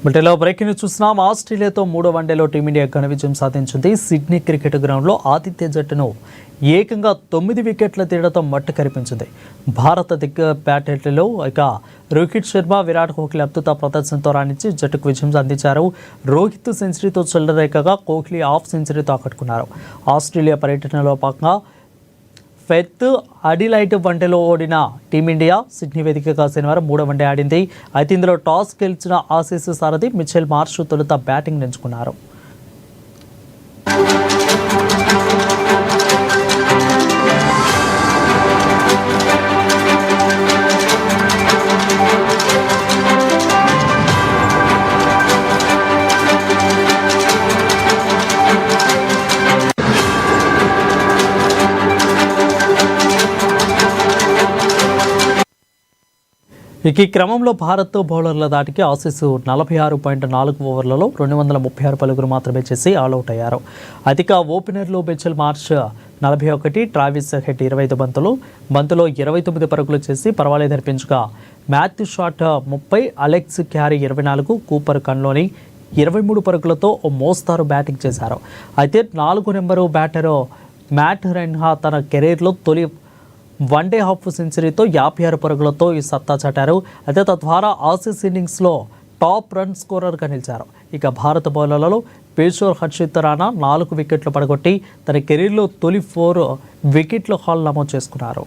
బులెటిన్లో breaking news చూస్తున్నాం. ఆస్ట్రేలియాతో 3వ వన్డేలో టీమిండియా ఘన విజయం సాధించింది. సిడ్నీ క్రికెట్ గ్రౌండ్లో ఆతిథ్య జట్టును ఏకంగా 9 వికెట్ల తేడాతో మట్టు కరిపించింది. భారత దిగ్గ బ్యాటర్లలో రోహిత్ శర్మ, విరాట్ కోహ్లీ అద్భుత ప్రదర్శనతో రాణించి జట్టుకు విజయం అందించారు. రోహిత్ సెంచరీతో చెలరేగగా కోహ్లీ హాఫ్ సెంచరీతో ఆకట్టుకున్నారు. ఆస్ట్రేలియా పర్యటనలో భాగంగా పెర్త్, అడిలైడ్ వన్డేలో ఓడిన టీమిండియా సిడ్నీ వేదికగా శనివారం 3వ వన్డే ఆడింది. అయితే ఇందులో టాస్ గెలిచిన ఆసీస్ సారథి మిచెల్ మార్ష్ తొలుత బ్యాటింగ్ ఎంచుకున్నారు. ఈ క్రమంలో భారత్ బౌలర్ల దాటికి ఆసీస్ 46.4 ఓవర్లలో 236 పరుగులు మాత్రమే చేసి ఆల్అవుట్ అయ్యారు. అధిక ఓపెనర్లు మిచెల్ మార్ష్ 41, ట్రావిస్ హెడ్ 25 బంతులో 29 పరుగులు చేసి పర్వాలేదనిపించగా Matthew Short 30, Alex Carey 24, Cooper Connolly 23 పరుగులతో ఓ మోస్తారు బ్యాటింగ్ చేశారు. అయితే 4వ నెంబరు బ్యాటరు మ్యాట్ రెన్హా తన కెరీర్లో తొలి వన్డే హాఫ్ సెంచరీతో 56 పరుగులతో ఈ సత్తా చాటారు. అయితే తద్వారా ఆసీస్ ఇన్నింగ్స్లో టాప్ రన్ స్కోరర్గా నిలిచారు. ఇక భారత బౌలర్లలో పేసర్ హర్షిత్ రాణా 4 వికెట్లు పడగొట్టి తన కెరీర్లో తొలి 4 వికెట్ల హాల్ నమోదు చేసుకున్నారు.